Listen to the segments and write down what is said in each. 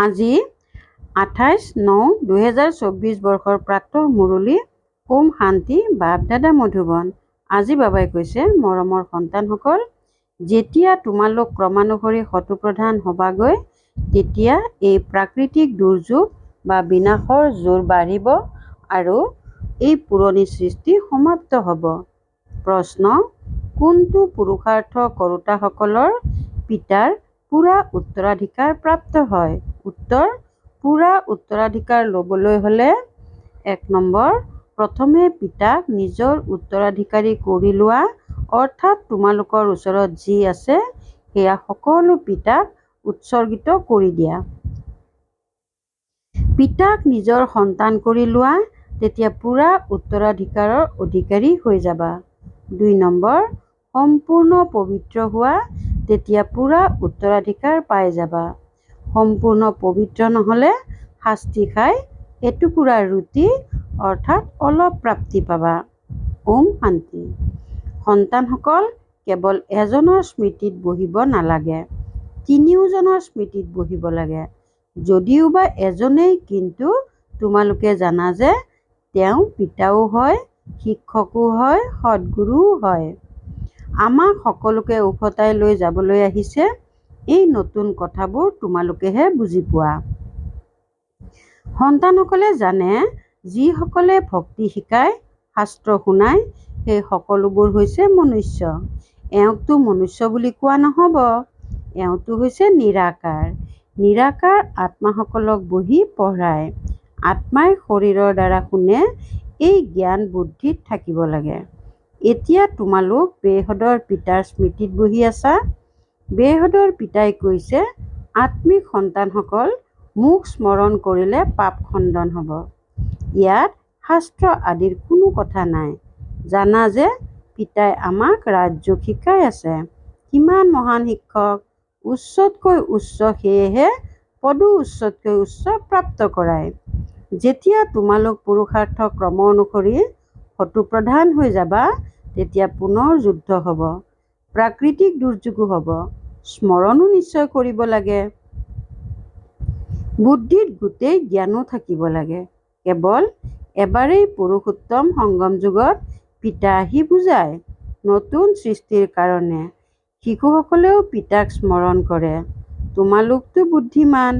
আজি 28/9/2024 বৰ্ষৰ প্ৰাতঃ মুৰলী ওম শান্তি বাপ দাদা মধুবন। আজি বাবাই কৈছে, মৰমৰ সন্তানসকল, যেতিয়া তোমালোক ক্ৰমানুসৰি শত্ৰুপ্ৰধান হবাগৈ, তেতিয়া এই প্ৰাকৃতিক দুৰ্যোগ বা বিনাশৰ জোৰ বাঢ়িব আৰু এই পুৰণি সৃষ্টি সমাপ্ত হ'ব। প্ৰশ্ন: কোনটো পুৰুষাৰ্থ কৰোঁতাসকলৰ পিতাৰ পুৰা উত্তৰাধিকাৰ প্ৰাপ্ত হয়? উত্তৰ: পুৰা উত্তৰাধিকাৰ ল'বলৈ হ'লে ১ নম্বৰ, প্ৰথমে পিতাক নিজৰ উত্তৰাধিকাৰী কৰি লোৱা, অৰ্থাৎ তোমালোকৰ ওচৰত যি আছে সেয়া সকলো পিতাক উৎসৰ্গিত কৰি দিয়া। পিতাক নিজৰ সন্তান কৰি লোৱা, তেতিয়া পুৰা উত্তৰাধিকাৰৰ অধিকাৰী হৈ যাবা। ২ নম্বৰ, সম্পূৰ্ণ পবিত্ৰ হোৱা, তেতিয়া পুৰা উত্তৰাধিকাৰ পাই যাবা। সম্পূৰ্ণ পবিত্ৰ নহ'লে শাস্তি খাই এটুকুৰা ৰুটি অৰ্থাৎ অলপ প্ৰাপ্তি পাবা। ওম শান্তি। সন্তানসকল, কেৱল এজনৰ স্মৃতিত বহিব নালাগে, তিনিওজনৰ স্মৃতিত বহিব লাগে। যদিওবা এজনেই, কিন্তু তোমালোকে জানা যে তেওঁ পিতাও হয়, শিক্ষকো হয়, সদ্গুৰুও হয়। আমাক সকলোকে উভতাই লৈ যাবলৈ আহিছে। এই নতুন কথাবোৰ তোমালোকেহে বুজি পোৱা। সন্তানসকলে জানে, যিসকলে ভক্তি শিকায়, শাস্ত্ৰ শুনায়, সেই সকলোবোৰ হৈছে মনুষ্য। এওঁকতো মনুষ্য বুলি কোৱা নহ'ব, এওঁটো হৈছে নিৰাকাৰ। নিৰাকাৰ আত্মাসকলক বহি পঢ়ায়। আত্মাই শৰীৰৰ দ্বাৰা শুনে। এই জ্ঞান বুদ্ধিত থাকিব লাগে। এতিয়া তোমালোক বেহদৰ পিতাৰ স্মৃতিত বহি আছা। বেহদৰ পিতাই কৈছে, আত্মিক সন্তানসকল, মোক স্মৰণ কৰিলে পাপ খণ্ডন হ'ব। ইয়াত শাস্ত্ৰ আদিৰ কোনো কথা নাই। জানা যে পিতাই আমাক ৰাজযোগ শিকাই আছে। কিমান মহান শিক্ষক, উচ্চতকৈ উচ্চ, সেয়েহে পদো উচ্চতকৈ উচ্চ প্ৰাপ্ত কৰায়। যেতিয়া তোমালোক পুৰুষাৰ্থ ক্ৰম অনুসৰি শত্ৰুপ্ৰধান হৈ যাবা, তেতিয়া পুনৰ যুদ্ধ হ'ব, প্ৰাকৃতিক দুৰ্যোগো হ'ব। স্মৰণো নিশ্চয় কৰিব লাগে। বুদ্ধিত গোটেই জ্ঞানো থাকিব লাগে। কেৱল এবাৰেই পুৰুষোত্তম সংগম যুগত পিতা আহি বুজায়, নতুন সৃষ্টিৰ কাৰণে। শিশুসকলেও পিতাক স্মৰণ কৰে। তোমালোকতো বুদ্ধিমান,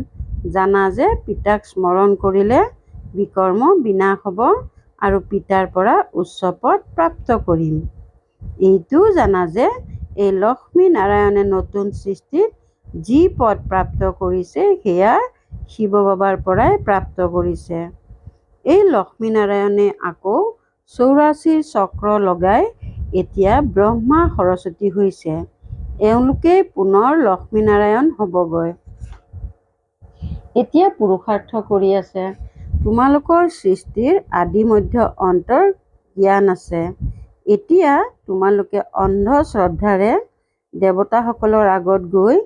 জানা যে পিতাক স্মৰণ কৰিলে বিকৰ্ম বিনাশ হ'ব আৰু পিতাৰ পৰা উচ্চ পদ প্ৰাপ্ত কৰিম। এইটোও জানা যে এই লক্ষ্মী নাৰায়ণে নতুন সৃষ্টিত যি পদ প্ৰাপ্ত কৰিছে, সেয়া শিৱ বাবাৰ পৰাই প্ৰাপ্ত কৰিছে। এই লক্ষ্মী নাৰায়ণে আকৌ ৮৪ৰ চক্ৰ লগাই এতিয়া ব্ৰহ্মা সৰস্বতী হৈছে। এওঁলোকেই পুনৰ লক্ষ্মীনাৰায়ণ হ'বগৈ। এতিয়া পুৰুষাৰ্থ কৰি আছে। তোমালোকৰ সৃষ্টিৰ আদি মধ্য অন্তৰ জ্ঞান আছে। এতিয়া তোমালোকে অন্ধ শ্ৰদ্ধাৰে দেৱতাসকলৰ আগত গৈ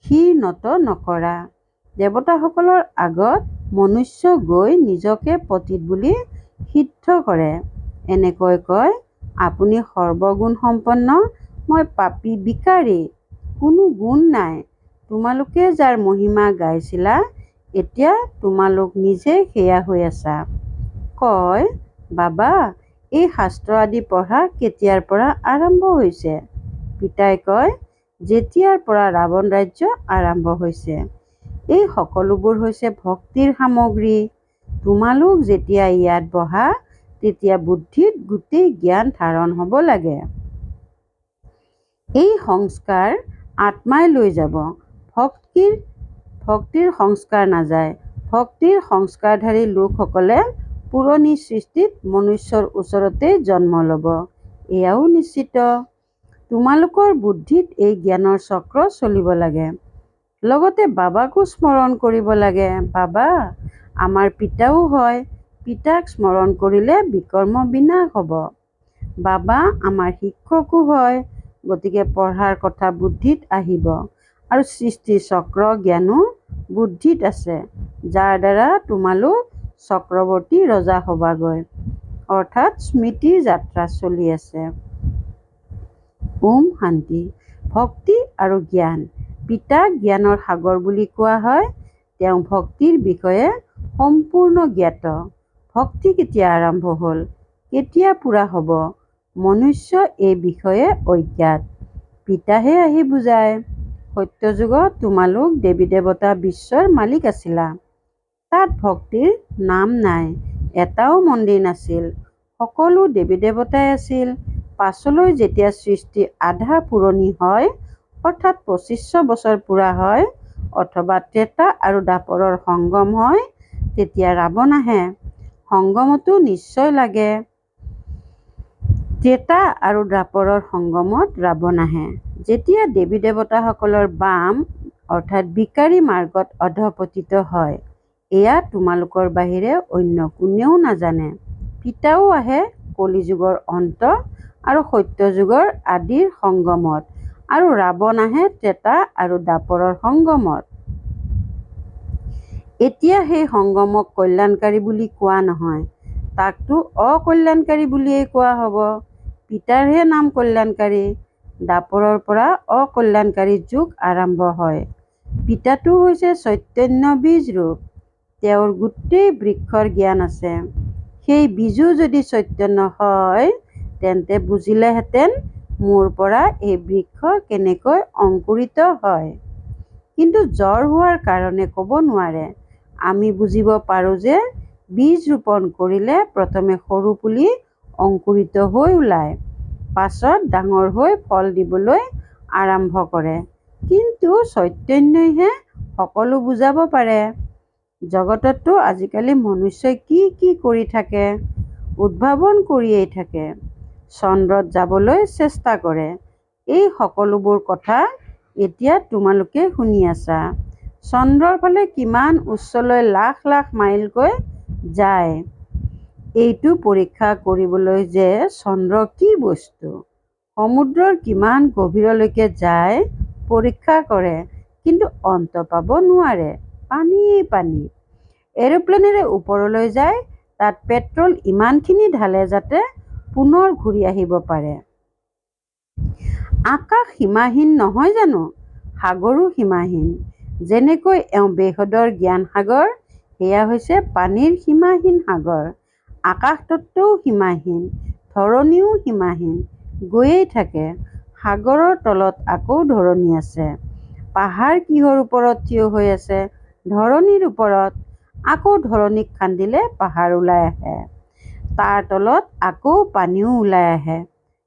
শিৰ নত নকৰা। দেৱতাসকলৰ আগত মনুষ্য গৈ নিজকে পতিত বুলি সিদ্ধ কৰে। এনেকৈ কয়, আপুনি সৰ্বগুণ সম্পন্ন, মই পাপী বিকাৰী, কোনো গুণ নাই। তোমালোকে যাৰ মহিমা গাইছিলা, এতিয়া তোমালোক নিজে সেয়া হৈ আছা। কয়, বাবা, এই শাস্ত্ৰ আদি পঢ়া কেতিয়াৰ পৰা আৰম্ভ হৈছে? পিতাই কয়, যেতিয়াৰ পৰা ৰাৱণ ৰাজ্য আৰম্ভ হৈছে। এই সকলোবোৰ হৈছে ভক্তিৰ সামগ্ৰী। তোমালোক যেতিয়া ইয়াত বহা, তেতিয়া বুদ্ধিত গোটেই জ্ঞান ধাৰণ হ'ব লাগে। এই সংস্কাৰ আত্মাই লৈ যাব। ভক্তিৰ সংস্কাৰ নাযায়। ভক্তিৰ সংস্কাৰধাৰী লোকসকলে পুৰণি সৃষ্টিত মনুষ্যৰ ওচৰতেই জন্ম ল'ব। এয়াও নিশ্চিত। তোমালোকৰ বুদ্ধিত এই জ্ঞানৰ চক্ৰ চলিব লাগে। লগতে বাবাকো স্মৰণ কৰিব লাগে। বাবা আমাৰ পিতাও হয়। পিতাক স্মৰণ কৰিলে বিকৰ্ম বিনাশ হ'ব। বাবা আমাৰ শিক্ষকো হয়। গতিকে পঢ়াৰ কথা বুদ্ধিত আহিব। আৰু সৃষ্টি চক্ৰ জ্ঞানো বুদ্ধিত আছে, যাৰ দ্বাৰা তোমালোক চক্ৰৱৰ্তী ৰজা হবাগৈ, অৰ্থাৎ স্মৃতিৰ যাত্ৰা চলি আছে। ওম শান্তি। ভক্তি আৰু জ্ঞান। পিতাক জ্ঞানৰ সাগৰ বুলি কোৱা হয়। তেওঁ ভক্তিৰ বিষয়ে সম্পূৰ্ণ জ্ঞাত। ভক্তি কেতিয়া আৰম্ভ হ'ল, কেতিয়া পূৰা হ'ব, মনুষ্য এই বিষয়ে অজ্ঞাত। পিতাহে আহি বুজায়, সত্যযুগত তোমালোক দেৱী দেৱতা বিশ্বৰ মালিক আছিলা। তাত ভক্তিৰ নাম নাই, এটাও মন্দিৰ নাছিল, সকলো দেৱী দেৱতাই আছিল। পাছলৈ যেতিয়া সৃষ্টি আধা পূৰণি হয়, অৰ্থাৎ 2500 বছৰ পূৰা হয়, অথবা ত্ৰেতা আৰু দ্বাপৰৰ সংগম হয়, তেতিয়া ৰাৱণ আহে। সংগমতো নিশ্চয় লাগে। ত্ৰেতা আৰু দ্বাপৰৰ সংগমত ৰাৱণ আহে। যেতিয়া দেৱী দেৱতাসকলৰ বাম অৰ্থাৎ বিকাৰী মাৰ্গত অধঃপতিত হয়, এয়া তোমালোকৰ বাহিৰে অন্য কোনেও নাজানে। পিতাও আহে কলিযুগৰ অন্ত আৰু সত্যযুগৰ আদিৰ সংগমত, আৰু ৰাৱণ আহে ত্ৰেতা আৰু দ্বাপৰৰ সংগমত। এতিয়া সেই সংগমক কল্যাণকাৰী বুলি কোৱা নহয়, তাকতো অকল্যাণকাৰী বুলিয়েই কোৱা হ'ব। পিতাৰহে নাম কল্যাণকাৰী। দ্বাপৰৰ পৰা অকল্যাণকাৰী যুগ আৰম্ভ হয়। পিতাটো হৈছে চৈতন্য বীজ ৰূপ। তেওঁৰ গোটেই বৃক্ষৰ জ্ঞান আছে। সেই বীজো যদি চৈতন্য হয়, তেন্তে বুজিলেহেঁতেন মোৰ পৰা এই বৃক্ষ কেনেকৈ অংকুৰিত হয়। কিন্তু জ্বৰ হোৱাৰ কাৰণে ক'ব নোৱাৰে। আমি বুজিব পাৰোঁ যে বীজ ৰোপণ কৰিলে প্ৰথমে সৰু পুলি অংকুৰিত হৈ ওলায়, পাছত ডাঙৰ হৈ ফল দিবলৈ আৰম্ভ কৰে। কিন্তু চৈতন্যইহে সকলো বুজাব পাৰে। জগততো আজিকালি মনুষ্যই কি কি কৰি থাকে, উদ্ভাৱন কৰিয়েই থাকে। চন্দ্ৰত যাবলৈ চেষ্টা কৰে। এই সকলোবোৰ কথা এতিয়া তোমালোকে শুনি আছা। চন্দ্ৰৰ ফালে কিমান উচ্চলৈ লাখ লাখ মাইলকৈ যায়, এইটো পৰীক্ষা কৰিবলৈ যে চন্দ্ৰ কি বস্তু, সমুদ্ৰৰ কিমান গভীৰলৈকে যায় পৰীক্ষা কৰে, কিন্তু অন্ত পাব নোৱাৰে। পানীয়েই পানী। এৰোপ্লেনেৰে ওপৰলৈ যায়, তাত পেট্ৰল ইমানখিনি ঢালে যাতে পুনৰ ঘূৰি আহিব পাৰে। আকাশ সীমাহীন নহয় জানো? সাগৰো সীমাহীন। যেনেকৈ এওঁ বেহদৰ জ্ঞান সাগৰ, সেয়া হৈছে পানীৰ সীমাহীন সাগৰ। আকাশ তত্ত্বও সীমাহীন, ধৰণীও সীমাহীন, গৈয়েই থাকে। সাগৰৰ তলত আকৌ ধৰণী আছে। পাহাৰ কিহৰ ওপৰত থিয় হৈ আছে? ধৰণীৰ ওপৰত। আকৌ ধৰণীক খান্দিলে পাহাৰ ওলাই আহে। তাৰ তলত আকৌ পানীও ওলাই আহে।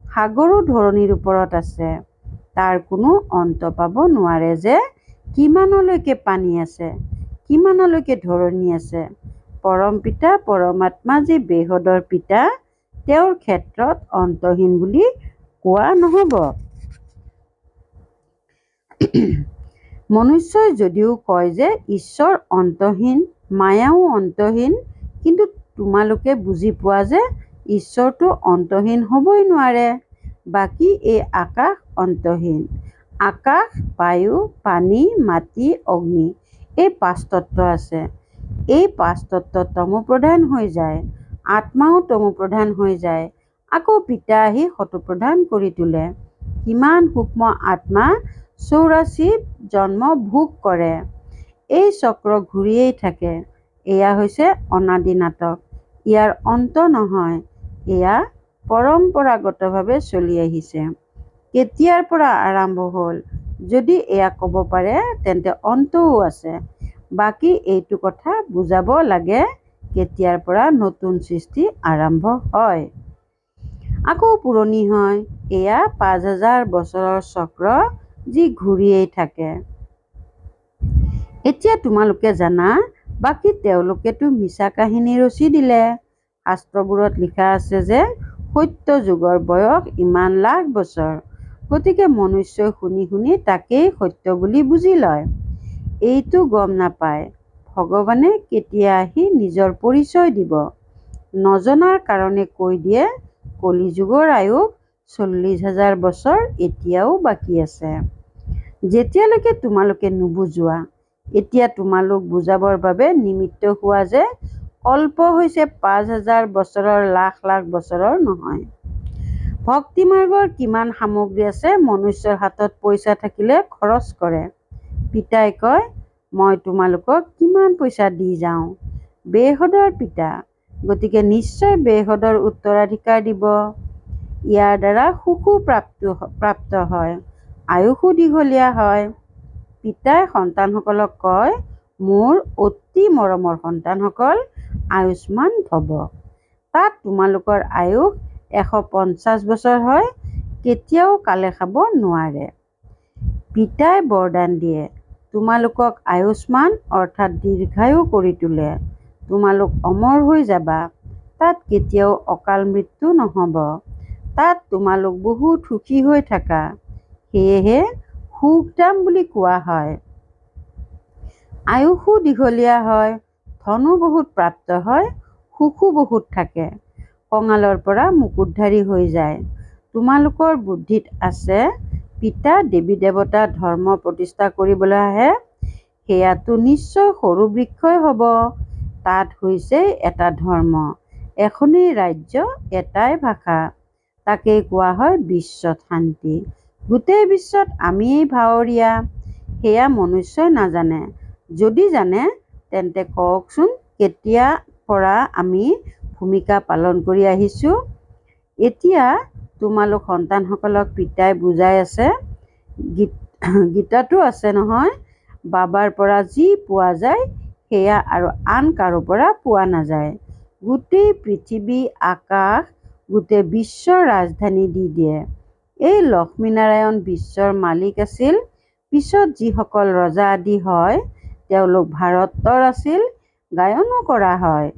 সাগৰো ধৰণীৰ ওপৰত আছে। তাৰ কোনো অন্ত পাব নোৱাৰে যে কিমানলৈকে পানী আছে, কিমানলৈকে ধৰণী আছে। পৰম পিতা পৰমাত্মা যি বেহদৰ পিতা, তেওঁৰ ক্ষেত্ৰত অন্তহীন বুলি কোৱা নহ'ব। মনুষ্যই যদিও কয় যে ঈশ্বৰ অন্তহীন, মায়াও অন্তহীন, কিন্তু তোমালোকে বুজি পোৱা যে ঈশ্বৰটো অন্তহীন হ'বই নোৱাৰে। বাকী এই আকাশ অন্তহীন। আকাশ, বায়ু, পানী, মাটি, অগ্নি, এই 5 তত্ত্ব আছে। এই 5 তত্ত্ব তমোপ্ৰধান হৈ যায়, আত্মাও তমোপ্ৰধান হৈ যায়। আকৌ পিতা আহি সতোপ্ৰধান কৰি তোলে। কিমান সূক্ষ্ম আত্মা 84 জন্ম ভোগ কৰে। এই চক্ৰ ঘূৰিয়েই থাকে। এয়া হৈছে অনাদি নাটক। ইয়াৰ অন্ত নহয়। এয়া পৰম্পৰাগতভাৱে চলি আহিছে। কেতিয়াৰ পৰা আৰম্ভ হ'ল, যদি এয়া ক'ব পাৰে, তেন্তে অন্তও আছে। বাকী এইটো কথা বুজাব লাগে, কেতিয়াৰ পৰা নতুন সৃষ্টি আৰম্ভ হয়, আকৌ পুৰণি হয়। এয়া 5000 বছৰৰ চক্ৰ, যি ঘূৰিয়েই থাকে। এতিয়া তোমালোকে জানা। বাকী তেওঁলোকেতো মিছা কাহিনী ৰচি দিলে। শাস্ত্ৰবোৰত লিখা আছে যে সত্য যুগৰ বয়স ইমান লাখ বছৰ। গতিকে মনুষ্যই শুনি শুনি তাকেই সত্য বুলি বুজি লয়। এইটো গম নাপায় ভগৱানে কেতিয়া আহি নিজৰ পৰিচয় দিব। নজনাৰ কাৰণে কৈ দিয়ে কলিযুগৰ আয়ুস 40,000 বছৰ এতিয়াও বাকী আছে। যেতিয়ালৈকে তোমালোকে নুবুজোৱা, এতিয়া তোমালোক বুজাবৰ বাবে নিমিত্ত হোৱা যে কল্প হৈছে 5000 বছৰৰ লাখ লাখ বছৰৰ নহয়। ভক্তি মাৰ্গৰ কিমান সামগ্ৰী আছে, মনুষ্যৰ হাতত পইচা থাকিলে খৰচ কৰে। পিতাই কয়, মই তোমালোকক কিমান পইচা দি যাওঁ। বেহদৰ পিতা, গতিকে নিশ্চয় বেহদৰ উত্তৰাধিকাৰ দিব। ইয়াৰ দ্বাৰা সুখো প্ৰাপ্ত হয়, আয়ুসো দীঘলীয়া হয়। পিতাই সন্তানসকলক কয়, মোৰ অতি মৰমৰ সন্তানসকল, আয়ুষ্মান ভৱ। তাত তোমালোকৰ আয়ুস 150 বছৰ হয়, কেতিয়াও কালে খাব নোৱাৰে। পিতাই বৰদান দিয়ে, তোমালোকক আয়ুষ্মান অৰ্থাৎ দীৰ্ঘায়ু কৰি তোলে। তোমালোক অমৰ হৈ যাবা, তাত কেতিয়াও অকাল মৃত্যু নহ'ব। তাত তোমালোক বহুত সুখী হৈ থাকা, সেয়েহে সুখধাম বুলি কোৱা হয়। আয়ুসো দীঘলীয়া হয়, ধনো বহুত প্ৰাপ্ত হয়, সুখো বহুত থাকে, কঙালৰ পৰা মুকুটধাৰী হৈ যায়। তোমালোকৰ বুদ্ধিত আছে, পিতা দেৱী দেৱতা ধৰ্ম প্ৰতিষ্ঠা কৰিবলৈ আহে, সেয়াতো নিশ্চয় সৰু বৃক্ষই হ'ব। তাত হৈছে এটা ধৰ্ম, এখনেই ৰাজ্য, এটাই ভাষা, তাকেই কোৱা হয় বিশ্বত শান্তি। গোটেই বিশ্বত আমিয়েই ভাৱৰীয়া, সেয়া মনুষ্যই নাজানে। যদি জানে তেন্তে কওকচোন, কেতিয়াৰ পৰা আমি ভূমিকা পালন কৰি আহিছোঁ। এতিয়া তোমালোক সন্তানসকলক পিতাই বুজাই আছে, গীতাতো আছে নহয়, বাবাৰ পৰা যি পোৱা যায় সেয়া আৰু আন কাৰো পৰা পোৱা নাযায়। গোটেই পৃথিৱী আকাশ গোটেই বিশ্বৰ ৰাজধানী দি দিয়ে। এই লক্ষ্মীনাৰায়ণ বিশ্বৰ মালিক আছিল। পিছত যিসকল ৰজা আদি হয় তেওঁলোক ভাৰতৰ আছিল, গায়নো কৰা হয়।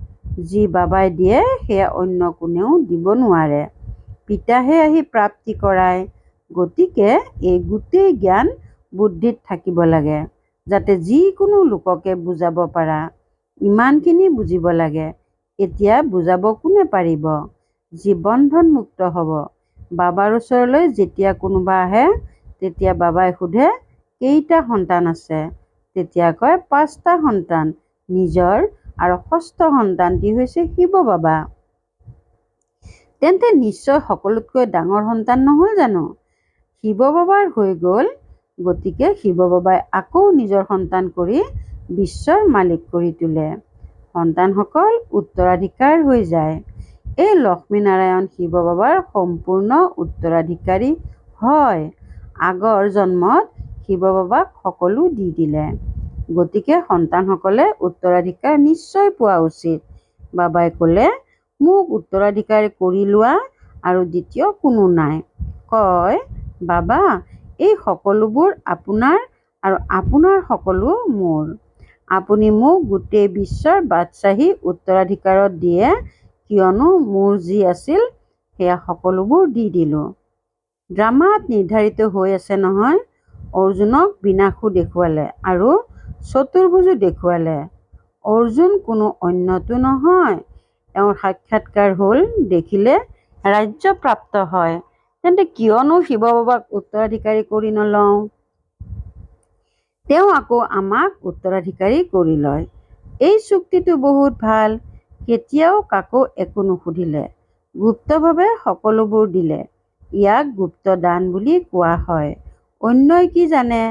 যি বাবাই দিয়ে সেয়া অন্য কোনেও দিব নোৱাৰে, পিতাহে আহি প্ৰাপ্তি কৰায়। গতিকে এই গোটেই জ্ঞান বুদ্ধিত থাকিব লাগে, যাতে যিকোনো লোককে বুজাব পাৰা। ইমানখিনি বুজিব লাগে। এতিয়া বুজাব কোনে পাৰিব? যি বন্ধন মুক্ত হ'ব। বাবাৰ ওচৰলৈ যেতিয়া কোনোবা আহে তেতিয়া বাবাই সোধে, কেইটা সন্তান আছে? তেতিয়া কয় 5টা সন্তান নিজৰ, আৰু 6ষ্ঠ সন্তানটি হৈছে শিৱ বাবা। তেন্তে নিশ্চয় সকলোতকৈ ডাঙৰ সন্তান নহয় জানো? শিৱ বাবাৰ হৈ গ'ল। গতিকে শিৱ বাবাই আকৌ নিজৰ সন্তান কৰি বিশ্বৰ মালিক কৰি তোলে। সন্তানসকল উত্তৰাধিকাৰ হৈ যায়। এই লক্ষ্মীনাৰায়ণ শিৱ বাবাৰ সম্পূৰ্ণ উত্তৰাধিকাৰী হয়। আগৰ জন্মত শিৱ বাবাক সকলো দি দিলে। গতিকে সন্তানসকলে উত্তৰাধিকাৰ নিশ্চয় পোৱা উচিত। বাবাই ক'লে, মোক উত্তৰাধিকাৰ কৰি লোৱা আৰু দ্বিতীয় কোনো নাই। কয়, বাবা, এই সকলোবোৰ আপোনাৰ আৰু আপোনাৰ সকলো মোৰ। আপুনি মোক গোটেই বিশ্বৰ বাদশ্বাহী উত্তৰাধিকাৰত দিয়ে, কিয়নো মোৰ যি আছিল সেয়া সকলোবোৰ দি দিলোঁ। ড্ৰামাত নিৰ্ধাৰিত হৈ আছে নহয়, অৰ্জুনক বিনাশো দেখুৱালে আৰু চতুৰ্ভুজো দেখুৱালে। অৰ্জুন কোনো অন্যতো নহয়, এওঁৰ সাক্ষাৎকাৰ হ'ল, দেখিলে ৰাজ্য প্ৰাপ্ত হয়। তেন্তে কিয়নো শিৱ বাবাক উত্তৰাধিকাৰী কৰি নলওঁ? তেওঁ আকৌ আমাক উত্তৰাধিকাৰী কৰি লয়। এই চুক্তিটো বহুত ভাল। কেতিয়াও কাকো একো নুসুধিলে, গুপ্তভাৱে সকলোবোৰ দিলে। ইয়াক গুপ্ত দান বুলি কোৱা হয়। অন্যই কি জানে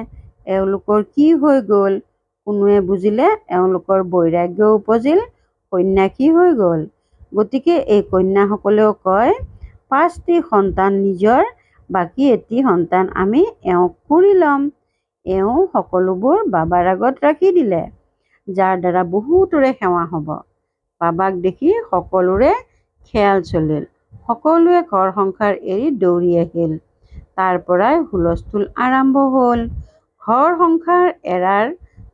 এওঁলোকৰ কি হৈ গ'ল? কোনোৱে বুজিলে এওঁলোকৰ বৈৰাগ্য উপজিল, সন্ন্যাসী হৈ গ'ল। গতিকে এই কন্যাসকলেও কয়, 5টি সন্তান নিজৰ, বাকী এটি সন্তান আমি এওঁক কৰি ল'ম। এওঁ সকলোবোৰ বাবাৰ আগত ৰাখি দিলে, যাৰ দ্বাৰা বহুতৰে সেৱা হ'ব। বাবাক দেখি সকলোৰে খেয়াল চলিল। সকলোৱে ঘৰ সংসাৰ এৰি দৌৰি আহিল। তাৰ পৰাই হুলস্থুল আৰম্ভ হ'ল। ঘৰ সংসাৰ এৰাৰ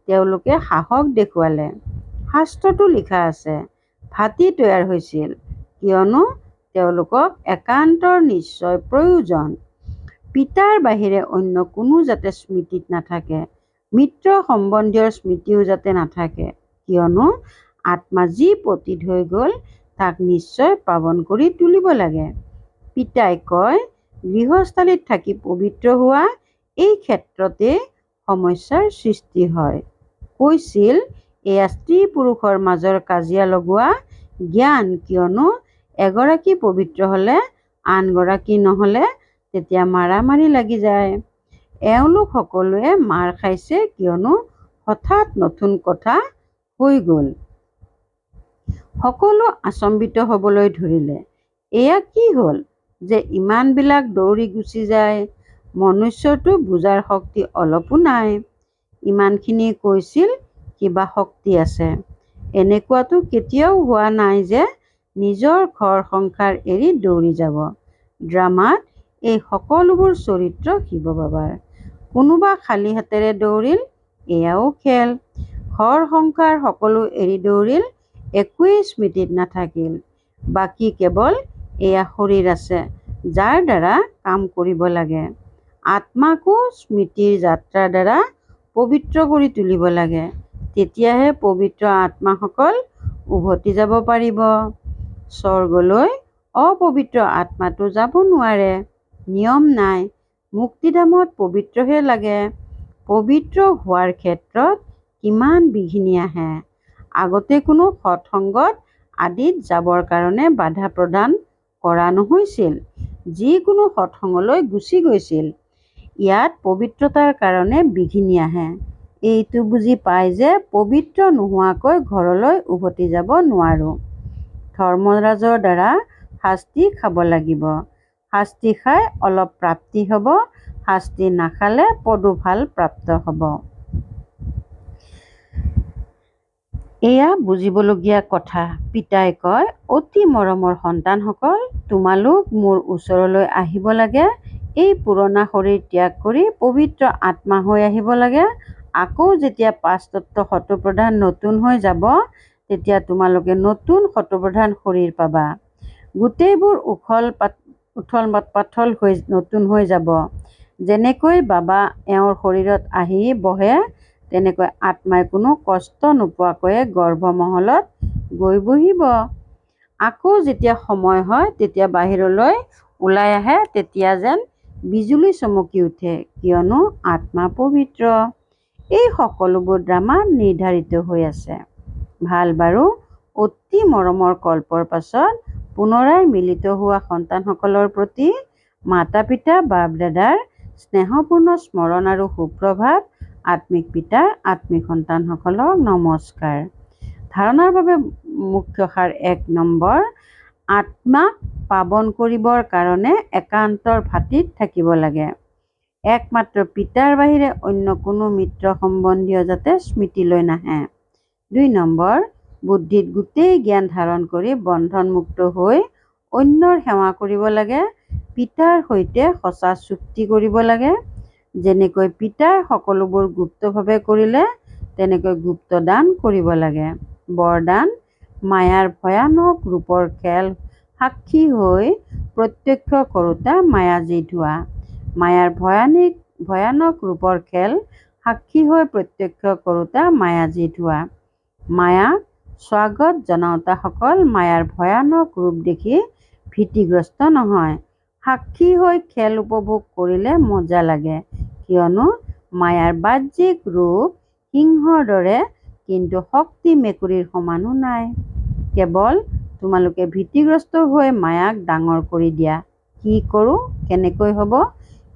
তেওঁলোকে সাহস দেখুৱালে। শাস্ত্ৰতো লিখা আছে, ভাতৃ তৈয়াৰ হৈছিল, কিয়নো তেওঁলোকক একান্তৰ নিশ্চয় প্ৰয়োজন। পিতাৰ বাহিৰে অন্য কোনো যাতে স্মৃতিত নাথাকে, মিত্ৰ সম্বন্ধীয়ৰ স্মৃতিও যাতে নাথাকে, কিয়নো আত্মা যি পতিত হৈ গ'ল তাক নিশ্চয় পাৱন কৰি তুলিব লাগে। পিতাই কয়, গৃহস্থালীত থাকি পবিত্ৰ হোৱা, এই ক্ষেত্ৰতে সমস্যাৰ সৃষ্টি হয়। কৈছিল, এয়া স্ত্ৰী পুৰুষৰ মাজৰ কাজিয়া লগোৱা জ্ঞান, কিয়নো এগৰাকী পবিত্ৰ হ'লে আনগৰাকী নহ'লে তেতিয়া মাৰামাৰি লাগি যায়। এওঁলোক সকলোৱে মাৰ খাইছে, কিয়নো হঠাৎ নতুন কথা হৈ গ'ল। সকলো আচম্বিত হ'বলৈ ধৰিলে। এয়া কি হ'ল যে ইমানবিলাক দৌৰি গুচি যায়? মনুষ্যটো বুজাৰ শক্তি অলপো নাই। ইমানখিনি কৈছিল কিবা শক্তি আছে। এনেকুৱাতো কেতিয়াও হোৱা নাই যে নিজৰ ঘৰ সংসাৰ এৰি দৌৰি যাব। ড্ৰামাত এই সকলোবোৰ চৰিত্ৰ শিৱ বাবাৰ। কোনোবা খালী হাতেৰে দৌৰিল, এয়াও খেল। ঘৰ সংসাৰ সকলো এৰি দৌৰিল, একোৱেই স্মৃতিত নাথাকিল। বাকী কেৱল এয়া শৰীৰ আছে, যাৰ দ্বাৰা কাম কৰিব লাগে। আত্মাকো স্মৃতিৰ যাত্ৰাৰ দ্বাৰা পবিত্ৰ কৰি তুলিব লাগে। তেতিয়াহে পবিত্ৰ আত্মাসকল উভতি যাব পাৰিব। স্বৰ্গলৈ অপবিত্ৰ আত্মাটো যাব নোৱাৰে। নিয়ম নাই। মুক্তিধামত পবিত্ৰহে লাগে। পবিত্ৰ হোৱাৰ ক্ষেত্ৰত কিমান বিঘিনি আহে। আগতে কোনো সৎসংগত আদিত যাবৰ কাৰণে বাধা প্ৰদান কৰা নহৈছিল। যিকোনো সৎসংগলৈ গুচি গৈছিল। ইয়াত পবিত্ৰতাৰ কাৰণে বিঘিনি আহে। এইটো বুজি পায় যে পবিত্ৰ নোহোৱাকৈ ঘৰলৈ উভতি যাব নোৱাৰোঁ। ধৰ্মৰাজৰ দ্বাৰা শাস্তি খাব লাগিব। শাস্তি খাই অলপ প্ৰাপ্তি হ'ব, শাস্তি নাখালে পদোফাল প্ৰাপ্ত হ'ব। এয়া বুজিবলগীয়া কথা। পিতাই কয়, অতি মৰমৰ সন্তানসকল, তোমালোক মোৰ ওচৰলৈ আহিব লাগে। এই পুৰণা শৰীৰ ত্যাগ কৰি পবিত্ৰ আত্মা হৈ আহিব লাগে। আকৌ যেতিয়া পাঁচ তত্ত্ব শতপ্ৰধান নতুন হৈ যাব, তেতিয়া তোমালোকে নতুন শতপ্ৰধান শৰীৰ পাবা। গোটেইবোৰ উথল পাথল হৈ নতুন হৈ যাব। যেনেকৈ বাবা এওঁৰ শৰীৰত আহি বহে, তেনেকৈ আত্মাই কোনো কষ্ট নোপোৱাকৈয়ে গৰ্ভমহলত গৈ বহিব। আকৌ যেতিয়া সময় হয়, তেতিয়া বাহিৰলৈ ওলাই আহে, তেতিয়া যেন বিজুলী চমকি উঠে, কিয়নো আত্মা পবিত্ৰ। এই সকলোবোৰ ড্ৰামা নিৰ্ধাৰিত হৈ আছে। ভাল বাৰু, অতি মৰমৰ কল্পৰ পাছত পুনৰাই মিলিত হোৱা সন্তানসকলৰ প্ৰতি মাতা পিতা বাপ দাদাৰ স্নেহপূৰ্ণ স্মৰণ আৰু সুপ্ৰভাত। আত্মিক পিতাৰ আত্মিক সন্তানসকলক নমস্কাৰ। ধাৰণাৰ বাবে মুখ্য সাৰ ১ নম্বৰ, আত্মাক পাৱন কৰিবৰ কাৰণে একান্তৰ ভাতিত থাকিব লাগে। একমাত্ৰ পিতাৰ বাহিৰে অন্য কোনো মিত্ৰ সম্বন্ধীয় যাতে স্মৃতিলৈ নাহে। ২ নম্বৰ, বুদ্ধিত গোটেই জ্ঞান ধাৰণ কৰি বন্ধনমুক্ত হৈ অন্যৰ সেৱা কৰিব লাগে। পিতাৰ সৈতে সঁচা চুক্তি কৰিব লাগে। যেনেকৈ পিতাই সকলোবোৰ গুপ্তভাৱে কৰিলে, তেনেকৈ গুপ্তদান কৰিব লাগে। বৰদান, মায়াৰ ভয়ানক ৰূপৰ খেল সাক্ষী হৈ প্ৰত্যক্ষ কৰোঁতা মায়াজীত হোৱা। মায়াৰ ভয়ানক ৰূপৰ খেল সাক্ষী হৈ প্ৰত্যক্ষ কৰোঁতা মায়াজীত হোৱা। মায়াক স্বাগত জনাওঁতাসকল মায়াৰ ভয়ানক ৰূপ দেখি ভীতিগ্ৰস্ত নহয়। সাক্ষী হৈ খেল উপভোগ কৰিলে মজা লাগে, কিয়নো মায়াৰ বাহ্যিক ৰূপ সিংহৰ দৰে, কিন্তু শক্তি মেকুৰীৰ সমানো নাই। কেৱল তোমালোকে ভীতিগ্ৰস্ত হৈ মায়াক ডাঙৰ কৰি দিয়া। কি কৰোঁ, কেনেকৈ হ'ব?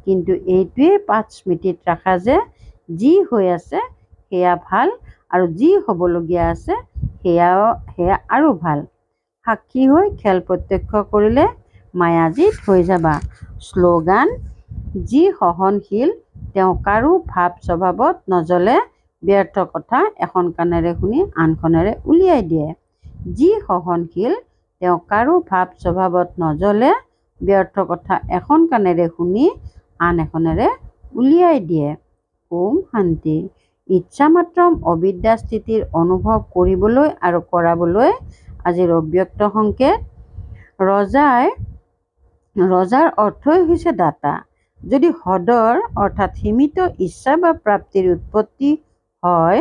কিন্তু এইটোৱেই পাঠ স্মৃতিত ৰাখা যে যি হৈ আছে সেয়া ভাল, আৰু যি হ'বলগীয়া আছে সেয়া আৰু ভাল। সাক্ষী হৈ খেল প্ৰত্যক্ষ কৰিলে মায়াজীত হৈ যাবা। শ্লোগান, যি সহনশীল তেওঁ কাৰো ভাৱ স্বভাৱত নজ্বলে, ব্যৰ্থ কথা এখন কাণেৰে শুনি আনখনেৰে উলিয়াই দিয়ে। যি সহনশীল তেওঁ কাৰো ভাৱ স্বভাৱত নজ্বলে, ব্যৰ্থ কথা এখন কাণেৰে শুনি আন এখনেৰে উলিয়াই দিয়ে। ওম শান্তি। ইচ্ছামাত্ৰম অবিদ্যা স্থিতিৰ অনুভৱ কৰিবলৈ আৰু কৰাবলৈ আজিৰ অব্যক্ত সংকেত। ৰজাৰ অৰ্থই হৈছে দাতা। যদি হ্ৰদৰ অৰ্থাৎ সীমিত ইচ্ছা বা প্ৰাপ্তিৰ উৎপত্তি হয়,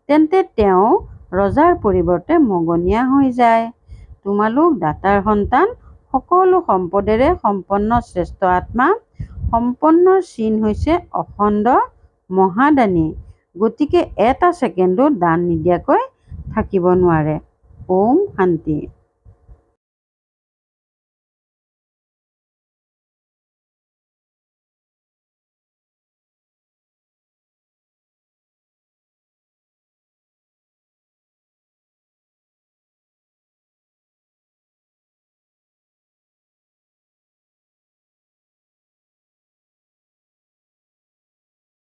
তেন্তে তেওঁ ৰজাৰ পৰিৱৰ্তে মগনীয়া হৈ যায়। তোমালোক দাতাৰ সন্তান, সকলো সম্পদেৰে সম্পন্ন শ্ৰেষ্ঠ আত্মা। সম্পন্নৰ চিন হৈছে অখণ্ড মহাদানী। গতিকে এটা ছেকেণ্ডো দান নিদিয়াকৈ থাকিব নোৱাৰে। ওম শান্তি।